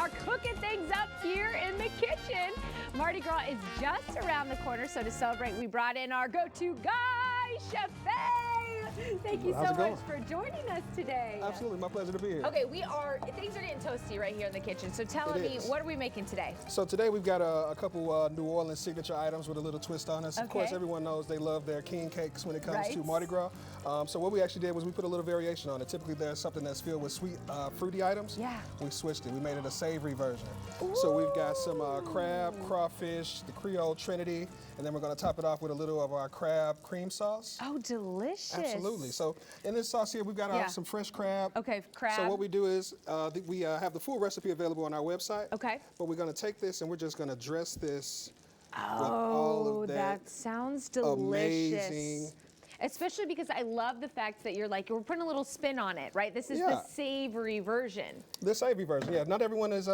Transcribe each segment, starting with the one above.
are cooking things up here in the kitchen. Mardi Gras is just around the corner, so to celebrate, we brought in our go-to guy, Chef Faye. Thank you so much for joining us today. Absolutely, my pleasure to be here. Okay, things are getting toasty right here in the kitchen, so tell me, what are we making today? So today we've got a couple New Orleans signature items with a little twist on us. Okay. Of course, everyone knows they love their king cakes when it comes to Mardi Gras. So what we actually did was we put a little variation on it. Typically there's something that's filled with sweet, fruity items. Yeah. We switched it. We made it a savory version. Ooh. So we've got some crab, crawfish, the Creole Trinity, and then we're going to top it off with a little of our crab cream sauce. Oh, delicious. Absolutely. So in this sauce here, we've got some fresh crab. Okay, crab. So what we do is we have the full recipe available on our website. Okay. But we're going to take this and we're just going to dress this with all of that sounds delicious. Amazing. Especially because I love the fact that we're putting a little spin on it, right? This is the savory version. The savory version, yeah. Not everyone is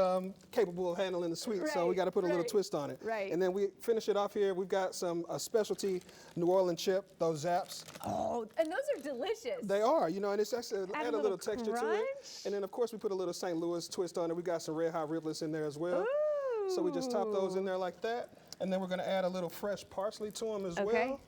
capable of handling the sweet, so we got to put a little twist on it. Right. And then we finish it off here. We've got some specialty New Orleans chip, those zaps. Oh, and those are delicious. They are, you know, and it's actually add a little texture crunch. to it. And then, of course, we put a little St. Louis twist on it. We got some red hot riblets in there as well. Ooh. So we just top those in there like that. And then we're going to add a little fresh parsley to them as well,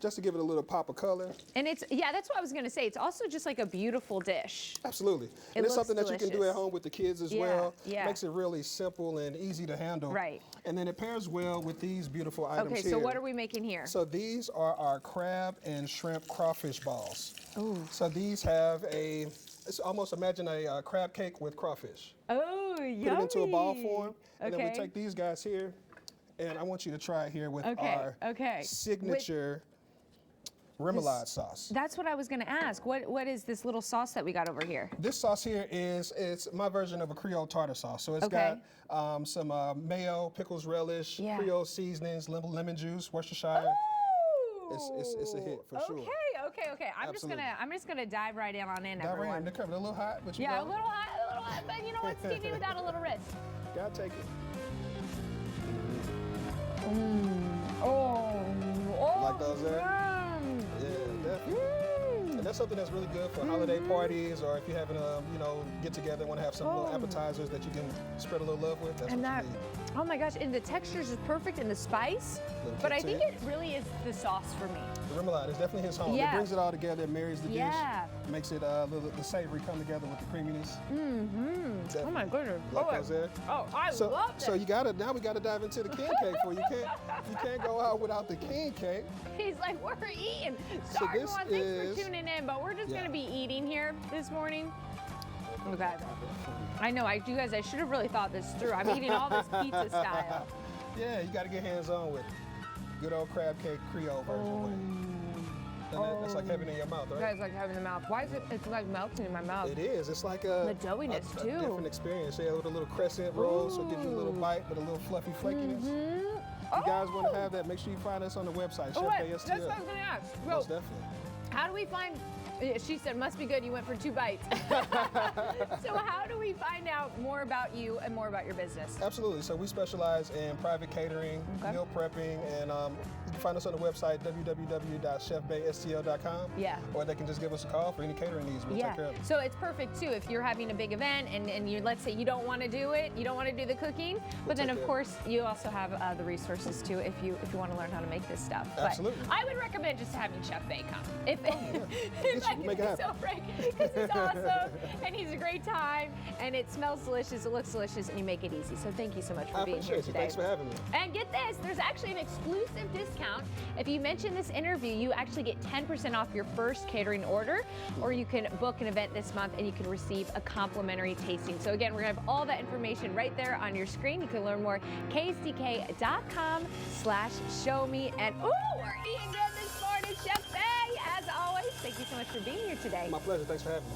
just to give it a little pop of color. And it's, that's what I was going to say. It's also just like a beautiful dish. Absolutely. And it's something that you can do at home with the kids as well. Yeah. Makes it really simple and easy to handle. Right. And then it pairs well with these beautiful items here. Okay, so what are we making here? So these are our crab and shrimp crawfish balls. Ooh. So these have it's almost imagine a crab cake with crawfish. Oh, yummy. Put it into a ball form, and then we take these guys here, and I want you to try it here with our signature remoulade sauce. That's what I was going to ask. What is this little sauce that we got over here? This sauce here it's my version of a Creole tartar sauce. So it's got some mayo, pickles, relish, Creole seasonings, lemon juice, Worcestershire. It's a hit for sure. Okay. I'm just gonna dive right in on in, dive everyone. Right in. They're coming a little hot, but you a little hot, but you know what? Stevie without a little risk. Gotta take it. Like those there? Yeah, definitely. And that's something that's really good for holiday parties, or if you're having a get together and want to have some little appetizers that you can spread a little love with. That's what you need. Oh my gosh, and the textures is perfect and the spice, but I think it really is the sauce for me. The remoulade is definitely his home. It brings it all together, it marries the dish, makes it the savory come together with the creaminess. Oh my goodness. I love it. So now we gotta dive into the king cake for you. You can't go out without the king cake. He's like, we're eating. Sorry everyone, thanks for tuning in, but we're just gonna be eating here this morning. Okay. I know, I should have really thought this through. I'm eating all this pizza style. Yeah, you got to get hands-on with it. Good old crab cake Creole version. That's like heaven in your mouth, right? That's like heaven in the mouth. Why is it's like melting in my mouth? It is. It's like the doughiness too. A different experience. Yeah, with a little crescent roll, so it gives you a little bite, but a little fluffy flakiness. If you guys want to have that, make sure you find us on the website, Chef Faye STL. That's what I was going to ask. Most definitely. How do we find... She said, must be good, you went for 2 bites. So how do we find out more about you and more about your business? Absolutely. So we specialize in private catering, meal prepping, and you can find us on the website, www.chefbaystl.com. Yeah. Or they can just give us a call for any catering needs. We'll take care of it. So it's perfect, too, if you're having a big event and let's say you don't want to do it, you don't want to do the cooking, but then, of course, you also have the resources, too, if you want to learn how to make this stuff. Absolutely. But I would recommend just having Chef Faye come. Make it happen. Because it's awesome, and he's a great time, and it smells delicious, it looks delicious, and you make it easy. So thank you so much for being here today. Thanks for having me. And get this, there's actually an exclusive discount. If you mention this interview, you actually get 10% off your first catering order, or you can book an event this month and you can receive a complimentary tasting. So again, we're gonna have all that information right there on your screen. You can learn more, ksdk.com/showme. And ooh, we're eating good this morning, Chef Faye, as always. Thank you so much for being here today. My pleasure. Thanks for having me.